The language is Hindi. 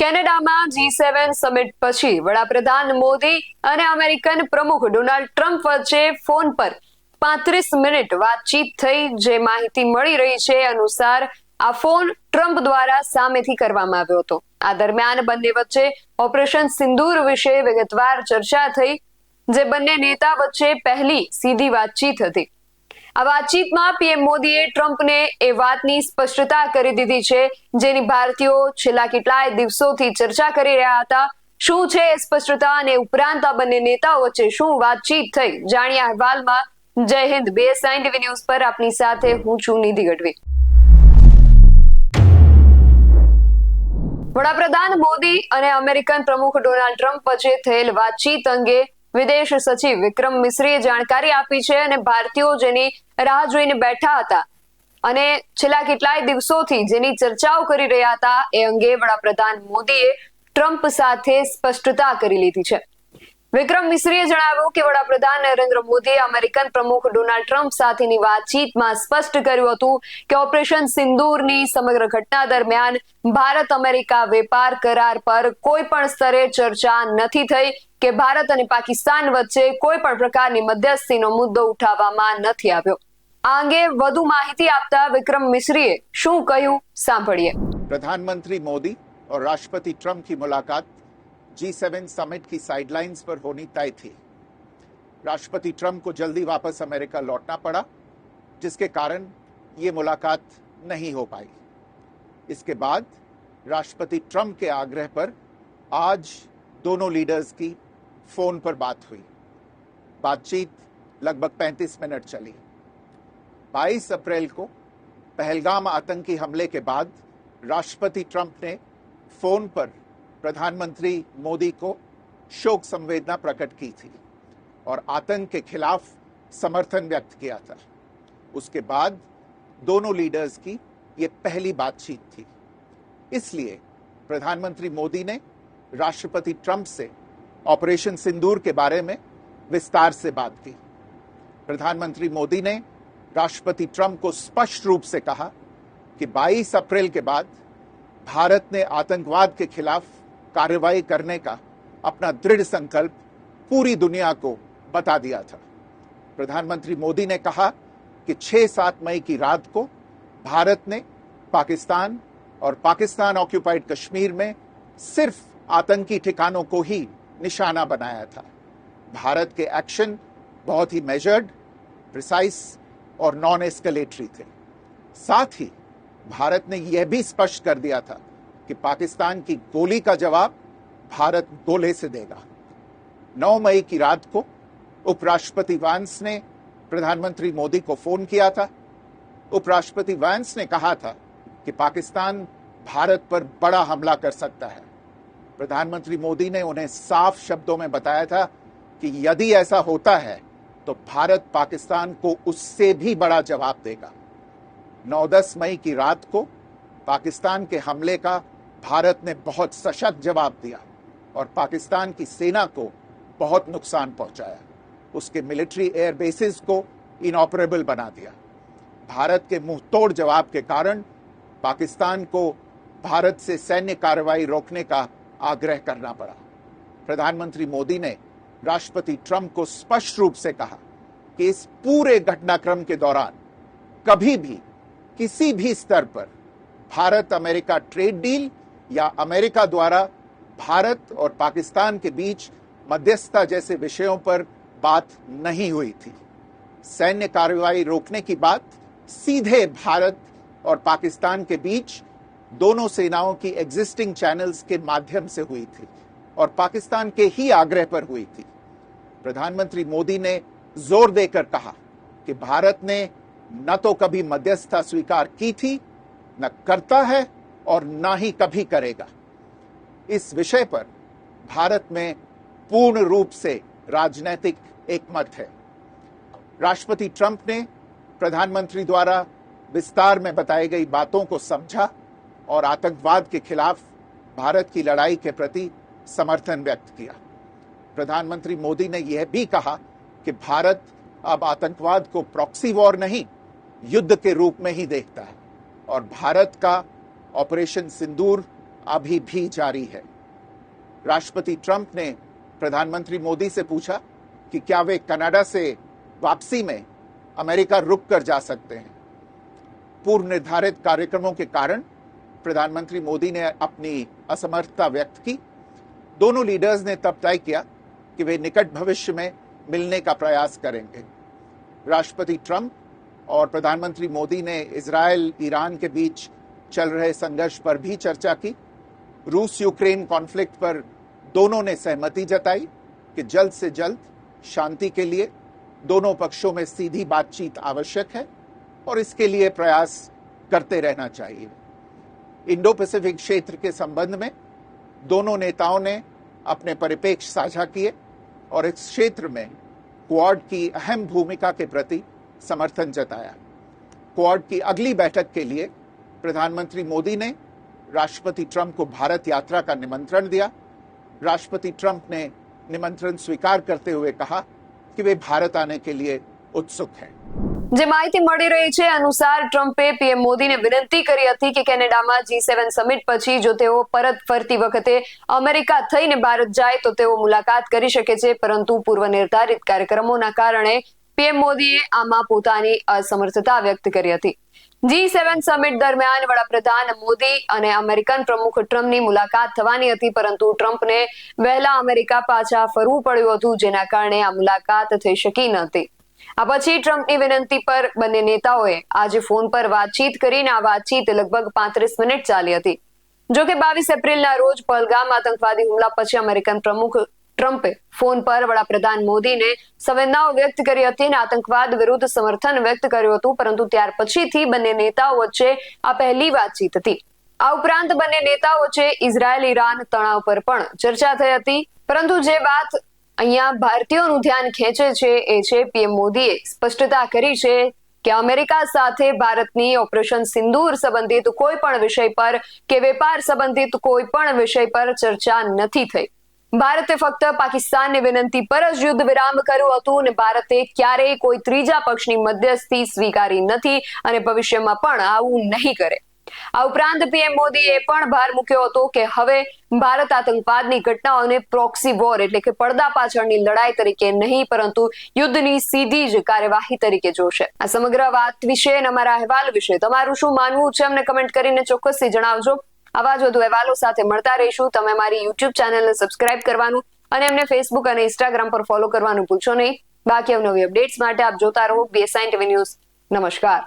કેનેડામાં G7 સમિટ પછી વડાપ્રધાન મોદી અને અમેરિકન પ્રમુખ ડોનાલ્ડ ટ્રમ્પ વચ્ચે ફોન પર 35 મિનિટ વાતચીત થઈ। જે માહિતી મળી રહી છે અનુસાર આ ફોન ટ્રમ્પ દ્વારા સામેથી કરવામાં આવ્યો હતો। આ દરમિયાન બંને વચ્ચે ઓપરેશન સિંદૂર વિશે વિગતવાર ચર્ચા થઈ, જે બંને નેતા વચ્ચે પહેલી સીધી વાતચીત હતી। આ વાતચીતમાં પીએમ મોદીએ ટ્રમ્પને એ વાતની સ્પષ્ટતા કરી દીધી છે જેની ભારતીયો છેલ્લા કેટલાય દિવસોથી ચર્ચા કરી રહ્યા હતા। શું છે એ સ્પષ્ટતા અને ઉપરાંત આ બંને નેતાઓ વચ્ચે શું વાતચીત થઈ, જાણીએ અહેવાલમાં। જય હિન્દ, BSI ટીવી ન્યૂઝ પર આપની સાથે હું છું નિધિ ગઢવી। વડાપ્રધાન મોદી અને અમેરિકન પ્રમુખ ડોનાલ્ડ ટ્રમ્પ વચ્ચે થયેલ વાતચીત અંગે વિદેશ સચિવ વિક્રમ મિશ્રીએ જાણકારી આપી છે અને ભારતીયો જેની રાહ જોઈને બેઠા હતા અને છેલ્લા કેટલાય દિવસોથી જેની ચર્ચાઓ કરી રહ્યા હતા એ અંગે વડાપ્રધાન મોદીએ ટ્રમ્પ સાથે સ્પષ્ટતા કરી લીધી છે। વિક્રમ મિશ્રીએ જણાવ્યું કે વડાપ્રધાન નરેન્દ્ર મોદીએ અમેરિકન પ્રમુખ ડોનાલ્ડ ટ્રમ્પ સાથેની વાતચીતમાં સ્પષ્ટ કર્યું હતું કે ઓપરેશન સિંદૂરની સમગ્ર ઘટના દરમિયાન ભારત અમેરિકા વેપાર કરાર પર કોઈ પણ સ્તરે ચર્ચા નથી થઈ કે ભારત અને પાકિસ્તાન વચ્ચે કોઈ પણ પ્રકારની મધ્યસ્થીનો મુદ્દો ઉઠાવવામાં નથી આવ્યો। આ અંગે વધુ માહિતી આપતા વિક્રમ મિશ્રીએ શું કહ્યું, સાંભળીએ। प्रधानमंत्री मोदी और राष्ट्रपति ट्रंप की मुलाकात G7 समिट की साइडलाइंस पर होनी तय थी। राष्ट्रपति ट्रंप को जल्दी वापस अमेरिका लौटना पड़ा, जिसके कारण ये मुलाकात नहीं हो पाई। इसके बाद राष्ट्रपति ट्रंप के आग्रह पर आज दोनों लीडर्स की फोन पर बात हुई। बातचीत लगभग 35 मिनट चली। 22 अप्रैल को पहलगाम आतंकी हमले के बाद राष्ट्रपति ट्रंप ने फोन पर प्रधानमंत्री मोदी को शोक संवेदना प्रकट की थी और आतंक के खिलाफ समर्थन व्यक्त किया था। उसके बाद दोनों लीडर्स की ये पहली बातचीत थी। इसलिए प्रधानमंत्री मोदी ने राष्ट्रपति ट्रंप से ऑपरेशन सिंदूर के बारे में विस्तार से बात की। प्रधानमंत्री मोदी ने राष्ट्रपति ट्रंप को स्पष्ट रूप से कहा कि 22 अप्रैल के बाद भारत ने आतंकवाद के खिलाफ कार्रवाई करने का अपना दृढ़ संकल्प पूरी दुनिया को बता दिया था। प्रधानमंत्री मोदी ने कहा कि 6-7 मई की रात को भारत ने पाकिस्तान और पाकिस्तान ऑक्यूपाइड कश्मीर में सिर्फ आतंकी ठिकानों को ही निशाना बनाया था। भारत के एक्शन बहुत ही मेजर्ड, प्रिसाइज और नॉन एस्केलेटरी थे। साथ ही भारत ने यह भी स्पष्ट कर दिया था कि पाकिस्तान की गोली का जवाब भारत गोले से देगा। 9 मई की रात को उपराष्ट्रपति वांस ने प्रधानमंत्री मोदी को फोन किया था। उपराष्ट्रपति वांस ने कहा था कि पाकिस्तान भारत पर बड़ा हमला कर सकता है। प्रधानमंत्री मोदी ने उन्हें साफ शब्दों में बताया था कि यदि ऐसा होता है तो भारत पाकिस्तान को उससे भी बड़ा जवाब देगा। 9-10 मई की रात को पाकिस्तान के हमले का भारत ने बहुत सशक्त जवाब दिया और पाकिस्तान की सेना को बहुत नुकसान पहुंचाया। उसके मिलिट्री एयर बेसिस को इनऑपरेबल बना दिया। भारत के मुंहतोड़ जवाब के कारण पाकिस्तान को भारत से सैन्य कार्रवाई रोकने का आग्रह करना पड़ा। प्रधानमंत्री मोदी ने राष्ट्रपति ट्रंप को स्पष्ट रूप से कहा कि इस पूरे घटनाक्रम के दौरान कभी भी किसी भी स्तर पर भारत अमेरिका ट्रेड डील या अमेरिका द्वारा भारत और पाकिस्तान के बीच मध्यस्थता जैसे विषयों पर बात नहीं हुई थी। सैन्य कार्रवाई रोकने की बात सीधे भारत और पाकिस्तान के बीच दोनों सेनाओं की एग्जिस्टिंग चैनल्स के माध्यम से हुई थी और पाकिस्तान के ही आग्रह पर हुई थी। प्रधानमंत्री मोदी ने जोर देकर कहा कि भारत ने न तो कभी मध्यस्थता स्वीकार की थी, न करता है और न ही कभी करेगा। इस विषय पर भारत में पूर्ण रूप से राजनीतिक एकमत है। राष्ट्रपति ट्रंप ने प्रधानमंत्री द्वारा विस्तार में बताई गई बातों को समझा और आतंकवाद के खिलाफ भारत की लड़ाई के प्रति समर्थन व्यक्त किया। प्रधानमंत्री मोदी ने यह भी कहा कि भारत अब आतंकवाद को प्रॉक्सी वॉर नहीं, युद्ध के रूप में ही देखता है और भारत का ऑपरेशन सिंदूर अभी भी जारी है। राष्ट्रपति ट्रंप ने प्रधानमंत्री मोदी से पूछा कि क्या वे कनाडा से वापसी में अमेरिका रुक कर जा सकते हैं। पूर्व निर्धारित कार्यक्रमों के कारण प्रधानमंत्री मोदी ने अपनी असमर्थता व्यक्त की। दोनों लीडर्स ने तब तय किया कि वे निकट भविष्य में मिलने का प्रयास करेंगे। राष्ट्रपति ट्रंप और प्रधानमंत्री मोदी ने इजरायल ईरान के बीच चल रहे संघर्ष पर भी चर्चा की। रूस यूक्रेन कॉन्फ्लिक्ट पर दोनों ने सहमति जताई कि जल्द से जल्द शांति के लिए दोनों पक्षों में सीधी बातचीत आवश्यक है और इसके लिए प्रयास करते रहना चाहिए। इंडो पैसिफिक क्षेत्र के संबंध में दोनों नेताओं ने अपने परिप्रेक्ष्य साझा किए और इस क्षेत्र में क्वाड की अहम भूमिका के प्रति समर्थन जताया। क्वाड की अगली बैठक के लिए प्रधानमंत्री मोदी ने राष्ट्रपति ट्रंप को भारत यात्रा का निमंत्रण दिया। राष्ट्रपति ट्रंप ने निमंत्रण स्वीकार करते हुए कहा कि वे भारत आने के लिए उत्सुक हैं। જે માહિતી મળી રહી છે અનુસાર ટ્રમ્પે પીએમ મોદીને વિનંતી કરી હતી કે કેનેડામાં G7 સમિટ પછી જો તેઓ પરત ફરતી વખતે અમેરિકા થઈને ભારત જાય તો તેઓ મુલાકાત કરી શકે છે, પરંતુ પૂર્વ નિર્ધારિત કાર્યક્રમોના કારણે પીએમ મોદીએ આમાં પોતાની અસમર્થતા વ્યક્ત કરી હતી। G7 સમિટ દરમિયાન વડાપ્રધાન મોદી અને અમેરિકન પ્રમુખ ટ્રમ્પની મુલાકાત થવાની હતી, પરંતુ ટ્રમ્પને વહેલા અમેરિકા પાછા ફરવું પડ્યું હતું, જેના કારણે આ મુલાકાત થઈ શકી નહોતી। આ પછી ટ્રમ્પની વિનંતી પર બંને નેતાઓએ આજે ફોન પર વાતચીત કરીને આ વાતચીત લગભગ 35 મિનિટ ચાલી હતી। જો કે 22 એપ્રિલના રોજ પહલગામ આતંકવાદી હુમલા પછી અમેરિકન પ્રમુખ ટ્રમ્પે ફોન પર વડાપ્રધાન મોદીને સંવેદનાઓ વ્યક્ત કરી હતી અને આતંકવાદ વિરુદ્ધ સમર્થન વ્યક્ત કર્યું હતું, પરંતુ ત્યાર પછીથી બંને નેતાઓ વચ્ચે આ પહેલી વાતચીત હતી। આ ઉપરાંત બંને નેતાઓ વચ્ચે ઇઝરાયલ ઈરાન તણાવ પર પણ ચર્ચા થઈ હતી, પરંતુ જે વાત અહીંયા ભારતીયોનું ધ્યાન ખેંચે છે એ છે પીએમ મોદીએ સ્પષ્ટતા કરી છે કે અમેરિકા સાથે ભારતની ઓપરેશન સિંદૂર સંબંધિત કોઈ પણ વિષય પર કે વેપાર સંબંધિત કોઈ પણ વિષય પર ચર્ચા નથી થઈ। ભારતે ફક્ત પાકિસ્તાનની વિનંતી પર જ યુદ્ધ વિરામ કર્યું હતું અને ભારતે ક્યારેય કોઈ ત્રીજા પક્ષની મધ્યસ્થી સ્વીકારી નથી અને ભવિષ્યમાં પણ આવું નહીં કરે। આ ઉપરાંત પીએમ મોદીએ પણ ભાર મૂક્યો હતો કે હવે ભારત આતંકવાદની ઘટનાઓને પ્રોક્સી વોર એટલે કે પડદા પાછળની લડાઈ તરીકે નહીં, પરંતુ યુદ્ધની સીધી જ કાર્યવાહી તરીકે જોશે। આ સમગ્ર વાત વિશે અને અમારા અહેવાલ વિશે તમારું શું માનવું છે અમને કમેન્ટ કરીને ચોક્કસથી જણાવજો। આવા જ વધુ અહેવાલો સાથે મળતા રહીશું। તમે મારી YouTube ચેનલને સબસ્ક્રાઇબ કરવાનું અને અમને Facebook અને Instagram પર ફોલો કરવાનું ભૂલશો નહીં। બાકી અવનવી અપડેટ્સ માટે આપ જોતા રહો BSI TV ન્યૂઝ। નમસ્કાર।